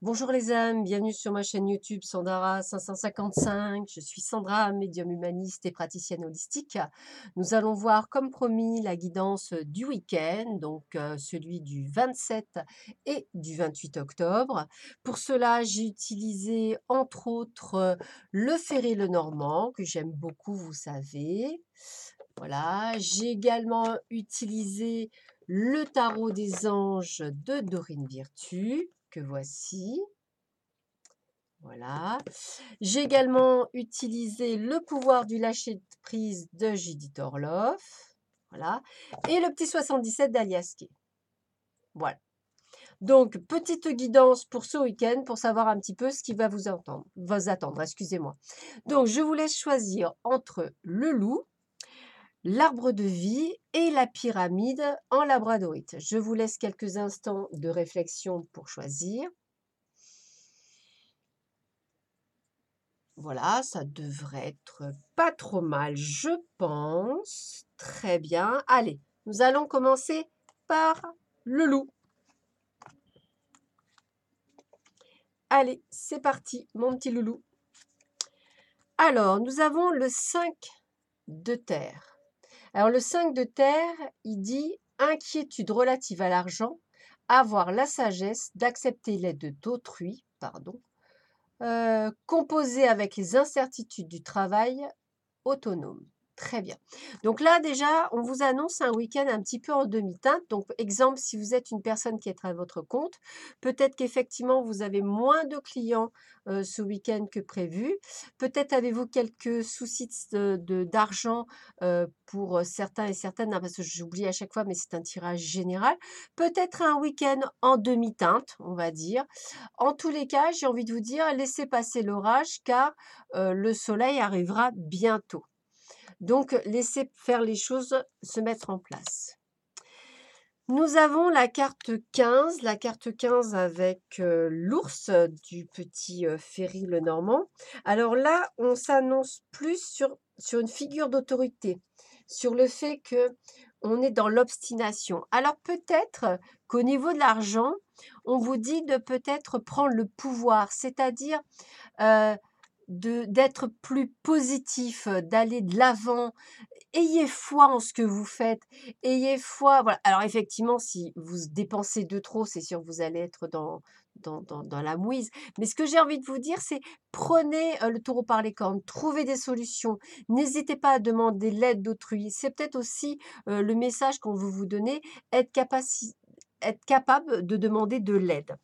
Bonjour les âmes, bienvenue sur ma chaîne YouTube Sandara 555. Je suis Sandra, médium humaniste et praticienne holistique. Nous allons voir, comme promis, la guidance du week-end, donc celui du 27 et du 28 octobre. Pour cela, j'ai utilisé entre autres le Ferré le Normand, que j'aime beaucoup, vous savez. Voilà, j'ai également utilisé le tarot des anges de Dorine Virtue, que voici. Voilà. J'ai également utilisé le pouvoir du lâcher prise de Judith Orloff. Voilà. Et le petit 77 d'Alias Kay. Voilà. Donc, petite guidance pour ce week-end pour savoir un petit peu ce qui va vous attendre, excusez-moi. Donc, je vous laisse choisir entre le loup, l'arbre de vie et la pyramide en labradorite. Je vous laisse quelques instants de réflexion pour choisir. Voilà, ça devrait être pas trop mal, je pense. Très bien. Allez, nous allons commencer par le loup. Allez, c'est parti, mon petit loulou. Alors, nous avons le 5 de terre. Alors, le 5 de terre, il dit inquiétude relative à l'argent, avoir la sagesse d'accepter l'aide d'autrui, pardon, composer avec les incertitudes du travail autonome. Très bien. Donc là, déjà, on vous annonce un week-end un petit peu en demi-teinte. Donc, exemple, si vous êtes une personne qui est à votre compte, peut-être qu'effectivement, vous avez moins de clients ce week-end que prévu. Peut-être avez-vous quelques soucis d'argent pour certains et certaines, hein, parce que j'oublie à chaque fois, mais c'est un tirage général. Peut-être un week-end en demi-teinte, on va dire. En tous les cas, j'ai envie de vous dire, laissez passer l'orage car le soleil arrivera bientôt. Donc, laissez faire les choses se mettre en place. Nous avons la carte 15 avec l'ours du petit Ferry le Normand. Alors là, on s'annonce plus sur une figure d'autorité, sur le fait que on est dans l'obstination. Alors peut-être qu'au niveau de l'argent, on vous dit de peut-être prendre le pouvoir, c'est-à-dire euh, d'être plus positif, d'aller de l'avant. Ayez foi en ce que vous faites, ayez foi, voilà. Alors effectivement, si vous dépensez de trop, c'est sûr que vous allez être dans la mouise. Mais ce que j'ai envie de vous dire, c'est prenez le taureau par les cornes, trouvez des solutions. N'hésitez pas à demander l'aide d'autrui. C'est peut-être aussi le message qu'on veut vous donner, être capable de demander de l'aide.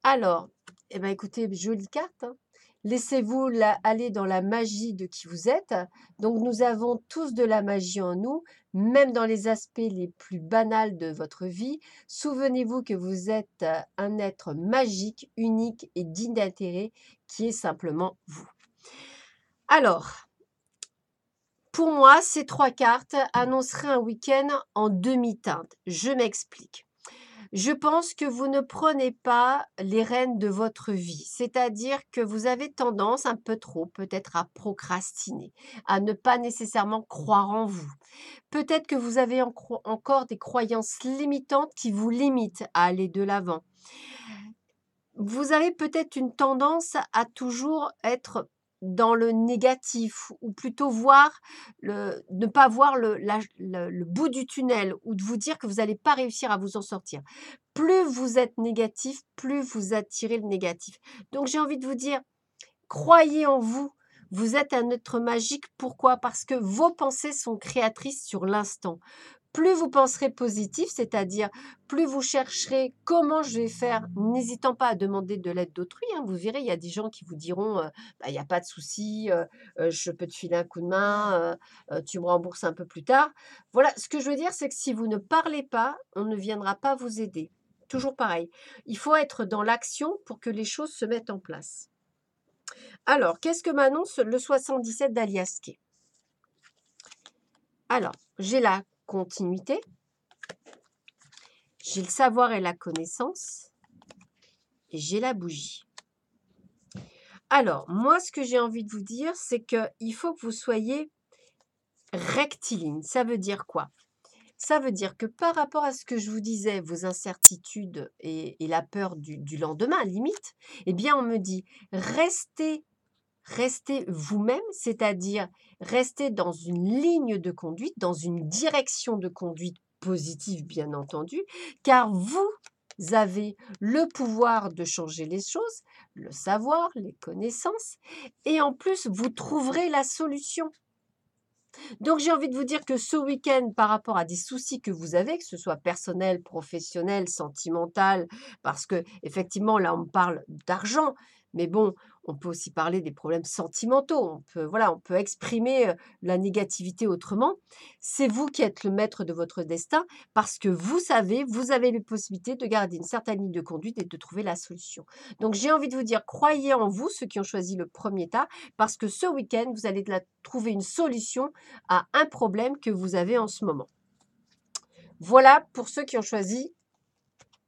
Alors, eh ben, écoutez, jolie carte, hein. Laissez-vous aller dans la magie de qui vous êtes. Donc, nous avons tous de la magie en nous, même dans les aspects les plus banals de votre vie. Souvenez-vous que vous êtes un être magique, unique et digne d'intérêt qui est simplement vous. Alors, pour moi, ces trois cartes annonceraient un week-end en demi-teinte. Je m'explique. Je pense que vous ne prenez pas les rênes de votre vie, c'est-à-dire que vous avez tendance un peu trop peut-être à procrastiner, à ne pas nécessairement croire en vous. Peut-être que vous avez encore des croyances limitantes qui vous limitent à aller de l'avant. Vous avez peut-être une tendance à toujours être dans le négatif ou plutôt ne pas voir le bout du tunnel ou de vous dire que vous n'allez pas réussir à vous en sortir. Plus vous êtes négatif, plus vous attirez le négatif. Donc j'ai envie de vous dire, croyez en vous. Vous êtes un être magique. Pourquoi? Parce que vos pensées sont créatrices sur l'instant. Plus vous penserez positif, c'est-à-dire plus vous chercherez comment je vais faire, n'hésitant pas à demander de l'aide d'autrui, hein. Vous verrez, il y a des gens qui vous diront, bah, il n'y a pas de souci, je peux te filer un coup de main, tu me rembourses un peu plus tard. Voilà, ce que je veux dire, c'est que si vous ne parlez pas, on ne viendra pas vous aider. Toujours pareil. Il faut être dans l'action pour que les choses se mettent en place. Alors, qu'est-ce que m'annonce le 77 d'Alias Kay? Alors, j'ai la continuité, j'ai le savoir et la connaissance, et j'ai la bougie. Alors, moi, ce que j'ai envie de vous dire, c'est qu'il faut que vous soyez rectiligne. Ça veut dire quoi? Ça veut dire que par rapport à ce que je vous disais, vos incertitudes et la peur du lendemain, limite, eh bien, on me dit: «Restez Restez vous-même, c'est-à-dire restez dans une ligne de conduite, dans une direction de conduite positive, bien entendu, car vous avez le pouvoir de changer les choses, le savoir, les connaissances, et en plus, vous trouverez la solution. Donc, j'ai envie de vous dire que ce week-end, par rapport à des soucis que vous avez, que ce soit personnel, professionnel, sentimental, parce que effectivement, là, on me parle d'argent, mais bon, on peut aussi parler des problèmes sentimentaux. On peut, voilà, on peut exprimer la négativité autrement. C'est vous qui êtes le maître de votre destin parce que vous savez, vous avez les possibilités de garder une certaine ligne de conduite et de trouver la solution. Donc, j'ai envie de vous dire, croyez en vous, ceux qui ont choisi le premier tas, parce que ce week-end, vous allez trouver une solution à un problème que vous avez en ce moment. Voilà pour ceux qui ont choisi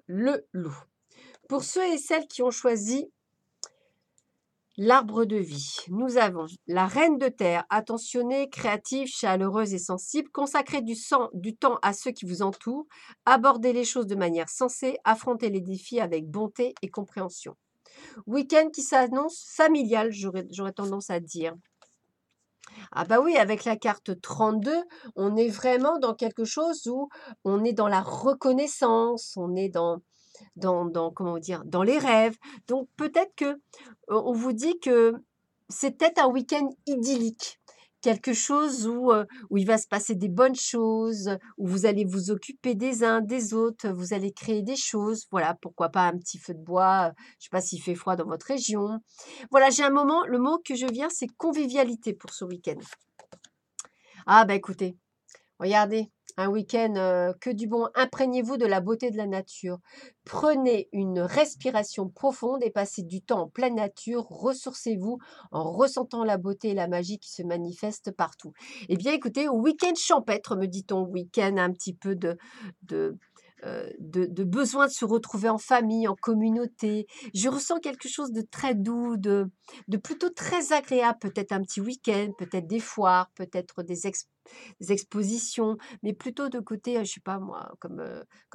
le loup. Pour ceux et celles qui ont choisi l'arbre de vie, nous avons la reine de terre, attentionnée, créative, chaleureuse et sensible, consacrez du temps à ceux qui vous entourent, abordez les choses de manière sensée, affrontez les défis avec bonté et compréhension. Week-end qui s'annonce familial, j'aurais tendance à dire. Ah bah oui, avec la carte 32, on est vraiment dans quelque chose où on est dans la reconnaissance, on est dans comment dire, dans les rêves. Donc peut-être que on vous dit que c'est peut-être un week-end idyllique. Quelque chose où il va se passer des bonnes choses, où vous allez vous occuper des uns, des autres, vous allez créer des choses. Voilà, pourquoi pas un petit feu de bois, je sais pas s'il fait froid dans votre région. Voilà, j'ai un moment, le mot que je viens, c'est convivialité pour ce week-end. Ah bah écoutez, regardez, un week-end que du bon. Imprégnez-vous de la beauté de la nature. Prenez une respiration profonde et passez du temps en pleine nature. Ressourcez-vous en ressentant la beauté et la magie qui se manifestent partout. Eh bien écoutez, week-end champêtre, me dit-on, week-end un petit peu de, de besoin de se retrouver en famille, en communauté. Je ressens quelque chose de très doux, de plutôt très agréable, peut-être un petit week-end, peut-être des foires, peut-être des expositions, mais plutôt de côté, je sais pas moi, comme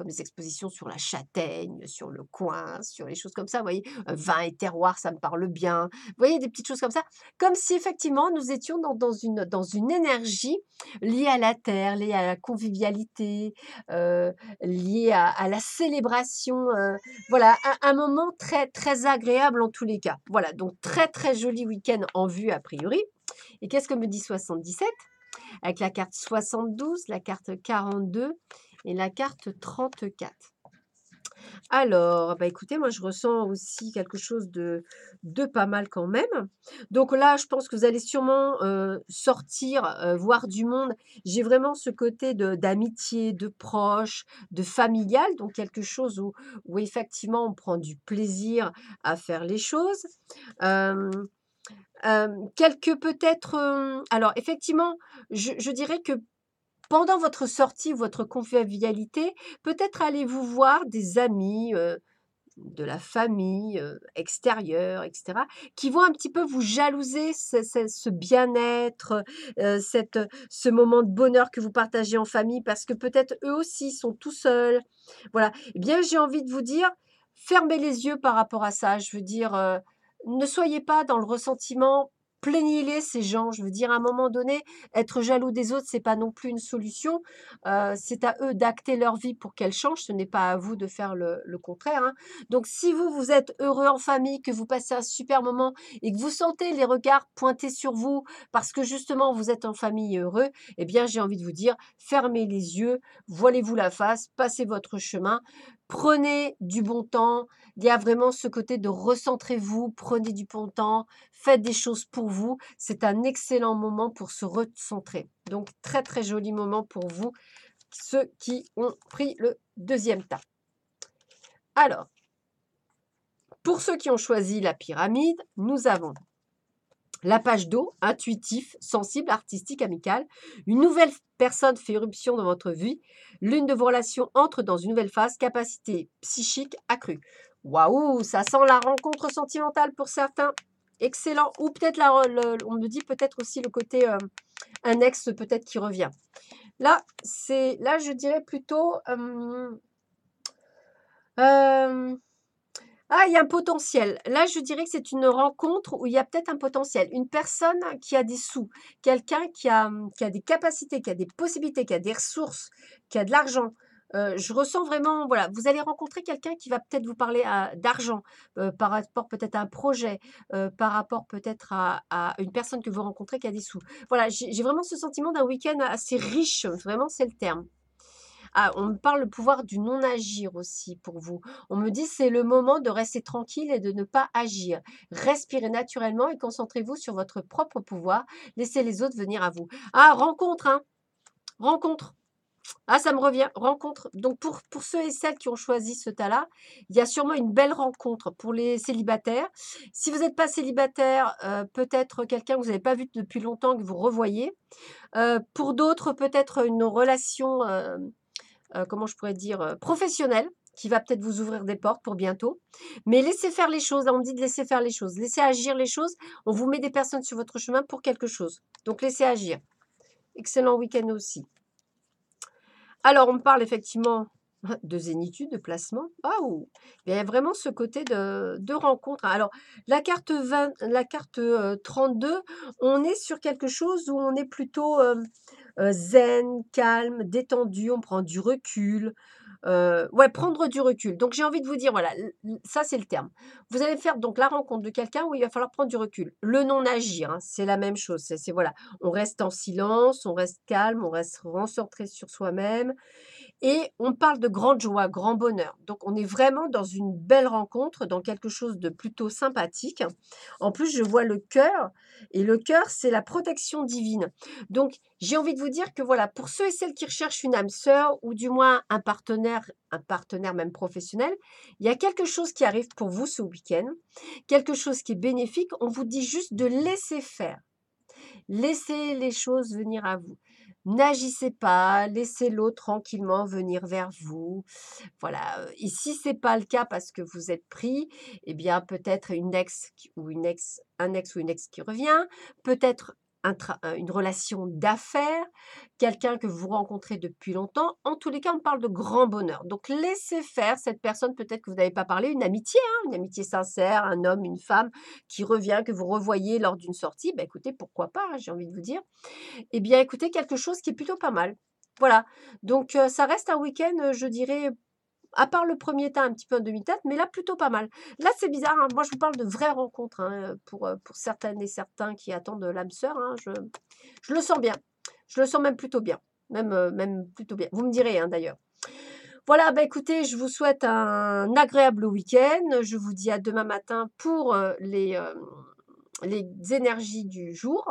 des expositions sur la châtaigne, sur le coin, sur les choses comme ça, vous voyez? Vin et terroir, ça me parle bien. Vous voyez, des petites choses comme ça, comme si effectivement nous étions dans une énergie liée à la terre, liée à la convivialité, liée à la célébration, voilà, un moment très, très agréable en tous les cas. Voilà, donc très, très joli week-end en vue a priori. Et qu'est-ce que me dit 77? Avec la carte 72, la carte 42 et la carte 34. Alors, bah écoutez, moi je ressens aussi quelque chose de pas mal quand même. Donc là, je pense que vous allez sûrement sortir, voir du monde. J'ai vraiment ce côté d'amitié, de proche, de familial, donc quelque chose où effectivement on prend du plaisir à faire les choses. Euh, Quelques peut-être, alors effectivement, je dirais que pendant votre sortie, votre convivialité, peut-être allez-vous voir des amis, de la famille, extérieure et cetera, qui vont un petit peu vous jalouser ce bien-être, ce moment de bonheur que vous partagez en famille parce que peut-être eux aussi sont tout seuls. Voilà. Eh bien, j'ai envie de vous dire, fermez les yeux par rapport à ça. Je veux dire, ne soyez pas dans le ressentiment, plaignez-les ces gens. Je veux dire, à un moment donné, être jaloux des autres, c'est pas non plus une solution. C'est à eux d'acter leur vie pour qu'elle change. Ce n'est pas à vous de faire le contraire, hein. Donc, si vous, vous êtes heureux en famille, que vous passez un super moment et que vous sentez les regards pointés sur vous parce que justement vous êtes en famille et heureux, eh bien, j'ai envie de vous dire, fermez les yeux, voilez-vous la face, passez votre chemin, prenez du bon temps. Il y a vraiment ce côté de recentrez-vous, prenez du bon temps, faites des choses pour vous. C'est un excellent moment pour se recentrer. Donc, très, très joli moment pour vous, ceux qui ont pris le deuxième tas. Alors, pour ceux qui ont choisi la pyramide, nous avons la page d'eau, intuitif, sensible, artistique, amical. Une nouvelle personne fait éruption dans votre vie. L'une de vos relations entre dans une nouvelle phase, capacité psychique accrue. Waouh, ça sent la rencontre sentimentale pour certains. Excellent. Ou peut-être, on me dit peut-être aussi le côté un ex peut-être qui revient. Là, là, je dirais plutôt... ah, il y a un potentiel. Là, je dirais que c'est une rencontre où il y a peut-être un potentiel. Une personne qui a des sous, quelqu'un qui a des capacités, qui a des possibilités, qui a des ressources, qui a de l'argent. Je ressens vraiment, voilà, vous allez rencontrer quelqu'un qui va peut-être vous parler d'argent, par rapport peut-être à un projet, par rapport peut-être à une personne que vous rencontrez qui a des sous. Voilà, j'ai vraiment ce sentiment d'un week-end assez riche, vraiment, c'est le terme. Ah, on me parle le pouvoir du non-agir aussi pour vous. On me dit c'est le moment de rester tranquille et de ne pas agir. Respirez naturellement et concentrez-vous sur votre propre pouvoir. Laissez les autres venir à vous. Ah, rencontre, hein, rencontre. Ah, ça me revient, rencontre. Donc, pour ceux et celles qui ont choisi ce tas-là, il y a sûrement une belle rencontre pour les célibataires. Si vous n'êtes pas célibataire, peut-être quelqu'un que vous n'avez pas vu depuis longtemps que vous revoyez. Pour d'autres, peut-être une relation comment je pourrais dire, professionnel, qui va peut-être vous ouvrir des portes pour bientôt. Mais laissez faire les choses, là on me dit de laisser faire les choses, laissez agir les choses. On vous met des personnes sur votre chemin pour quelque chose. Donc laissez agir. Excellent week-end aussi. Alors on me parle effectivement de zénitude, de placement. Ah, oh, il y a vraiment ce côté de rencontre. Alors la carte 20, la carte 32, on est sur quelque chose où on est plutôt zen, calme, détendu, on prend du recul. Ouais, prendre du recul. Donc j'ai envie de vous dire, voilà, ça c'est le terme. Vous allez faire donc la rencontre de quelqu'un où il va falloir prendre du recul. Le non-agir, hein, c'est la même chose. Voilà, on reste en silence, on reste calme, on reste concentré sur soi-même. Et on parle de grande joie, grand bonheur. Donc, on est vraiment dans une belle rencontre, dans quelque chose de plutôt sympathique. En plus, je vois le cœur. Et le cœur, c'est la protection divine. Donc, j'ai envie de vous dire que voilà, pour ceux et celles qui recherchent une âme sœur ou du moins un partenaire même professionnel, il y a quelque chose qui arrive pour vous ce week-end, quelque chose qui est bénéfique. On vous dit juste de laisser faire. Laissez les choses venir à vous. N'agissez pas, laissez l'autre tranquillement venir vers vous. Voilà, et si c'est pas le cas parce que vous êtes pris, eh bien peut-être un ex ou une ex qui revient, peut-être une relation d'affaires, quelqu'un que vous rencontrez depuis longtemps. En tous les cas, on parle de grand bonheur. Donc laissez faire cette personne peut-être que vous n'avez pas parlé, une amitié, hein, une amitié sincère, un homme, une femme qui revient, que vous revoyez lors d'une sortie. Ben écoutez, pourquoi pas, hein, j'ai envie de vous dire. Eh bien écoutez, quelque chose qui est plutôt pas mal. Voilà, donc ça reste un week-end, je dirais, à part le premier tas, un petit peu en demi-teinte, mais là, plutôt pas mal. Là, c'est bizarre, hein, moi je vous parle de vraies rencontres, hein, pour certaines et certains qui attendent l'âme sœur, hein, je le sens bien. Je le sens même plutôt bien. Même plutôt bien. Vous me direz, hein, d'ailleurs. Voilà, bah écoutez, je vous souhaite un agréable week-end. Je vous dis à demain matin pour les énergies du jour.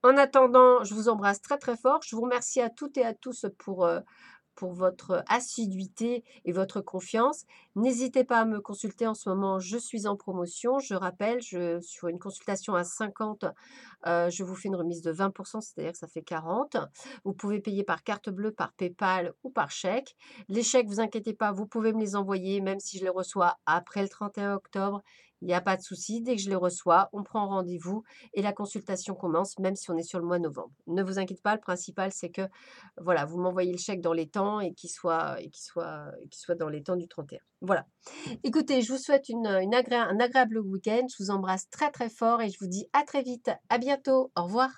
En attendant, je vous embrasse très très fort. Je vous remercie à toutes et à tous pour votre assiduité et votre confiance. N'hésitez pas à me consulter en ce moment, je suis en promotion. Je rappelle, sur une consultation à 50, je vous fais une remise de 20%, c'est-à-dire que ça fait 40. Vous pouvez payer par carte bleue, par PayPal ou par chèque. Les chèques, vous inquiétez pas, vous pouvez me les envoyer, même si je les reçois après le 31 octobre. Il n'y a pas de souci, dès que je les reçois, on prend rendez-vous et la consultation commence, même si on est sur le mois de novembre. Ne vous inquiétez pas, le principal, c'est que voilà, vous m'envoyez le chèque dans les temps et qu'il soit dans les temps du 31. Voilà. Écoutez, je vous souhaite un agréable week-end. Je vous embrasse très très fort et je vous dis à très vite. À bientôt. Au revoir.